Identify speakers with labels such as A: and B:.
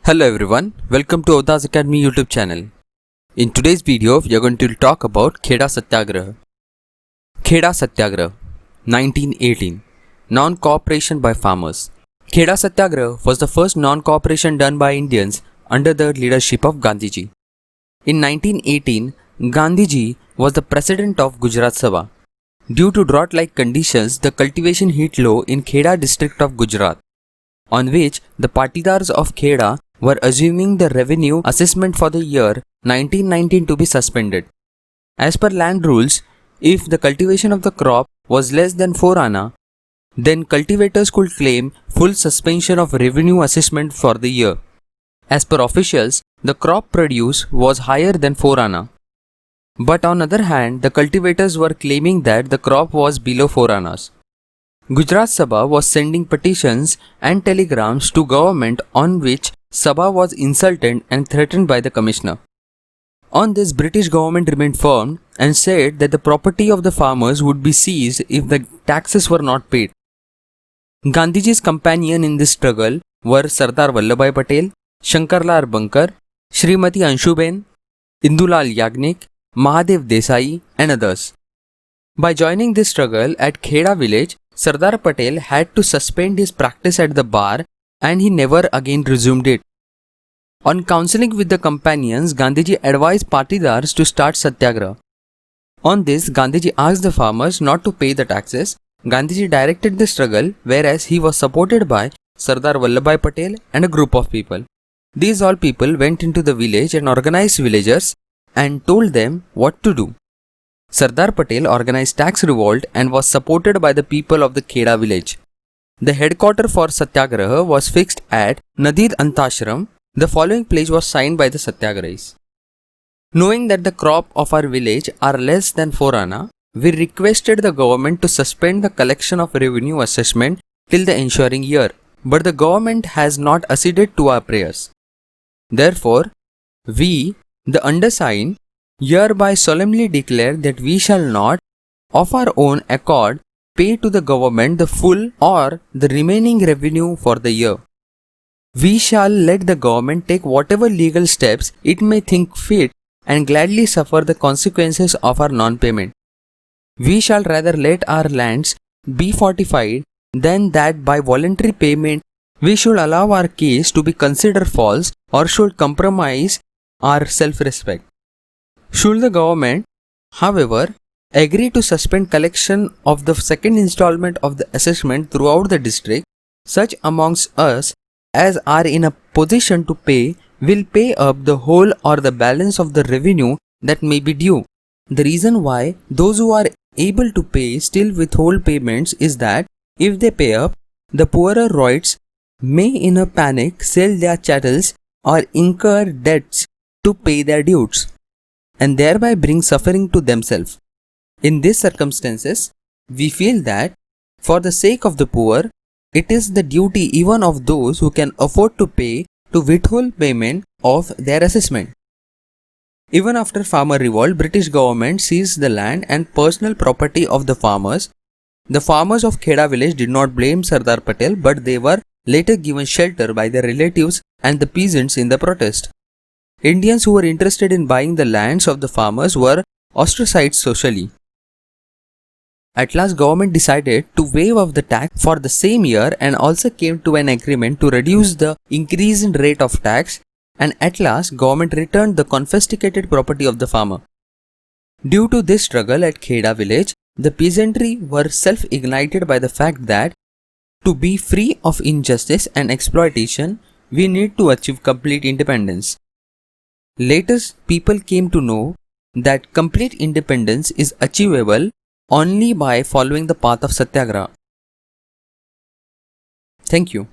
A: Hello everyone, welcome to Avdas Academy YouTube channel. In today's video, we are going to talk about Kheda Satyagraha. Kheda Satyagraha, 1918, non-cooperation by farmers. Kheda Satyagraha was the first non-cooperation done by Indians under the leadership of Gandhiji. In 1918, Gandhiji was the president of Gujarat Sabha. Due to drought-like conditions, the cultivation hit low in Kheda district of Gujarat, on which the patidars of Kheda were assuming the revenue assessment for the year 1919 to be suspended. As per land rules, if the cultivation of the crop was less than 4 anna, then cultivators could claim full suspension of revenue assessment for the year. As per officials, the crop produce was higher than 4 anna. But on other hand, the cultivators were claiming that the crop was below 4 annas. Gujarat Sabha was sending petitions and telegrams to government on which Sabha was insulted and threatened by the commissioner. On this, British government remained firm and said that the property of the farmers would be seized if the taxes were not paid. Gandhiji's companion in this struggle were Sardar Vallabhbhai Patel, Shankarlal Bankar, Srimati Anshuben, Indulal Yagnik, Mahadev Desai and others. By joining this struggle at Kheda village, Sardar Patel had to suspend his practice at the bar and he never again resumed it. On counselling with the companions, Gandhiji advised patidars to start Satyagraha. On this, Gandhiji asked the farmers not to pay the taxes. Gandhiji directed the struggle, whereas he was supported by Sardar Vallabhbhai Patel and a group of people. These all people went into the village and organized villagers and told them what to do. Sardar Patel organized tax revolt and was supported by the people of the Kheda village. The headquarters for Satyagraha was fixed at Nadid Antashram. The following pledge was signed by the Satyagrahis. Knowing that the crop of our village are less than 4 anna, we requested the government to suspend the collection of revenue assessment till the ensuing year, but the government has not acceded to our prayers. Therefore, we, the undersigned, hereby solemnly declare that we shall not, of our own accord, pay to the government the full or the remaining revenue for the year. We shall let the government take whatever legal steps it may think fit and gladly suffer the consequences of our non-payment. We shall rather let our lands be fortified than that by voluntary payment we should allow our case to be considered false or should compromise our self-respect. Should the government, however, agree to suspend collection of the second installment of the assessment throughout the district, such amongst us as are in a position to pay will pay up the whole or the balance of the revenue that may be due. The reason why those who are able to pay still withhold payments is that if they pay up, the poorer roids may in a panic sell their chattels or incur debts to pay their dues and thereby bring suffering to themselves. In these circumstances, we feel that for the sake of the poor, it is the duty even of those who can afford to pay to withhold payment of their assessment. Even after farmer revolt, British government seized the land and personal property of the farmers. The farmers of Kheda village did not blame Sardar Patel, but they were later given shelter by their relatives and the peasants in the protest. Indians who were interested in buying the lands of the farmers were ostracized socially. At last, government decided to waive off the tax for the same year and also came to an agreement to reduce the increase in rate of tax, and at last government returned the confiscated property of the farmer. Due to this struggle at Kheda village, the peasantry were self-ignited by the fact that to be free of injustice and exploitation, we need to achieve complete independence. Later, people came to know that complete independence is achievable only by following the path of Satyagraha. Thank you.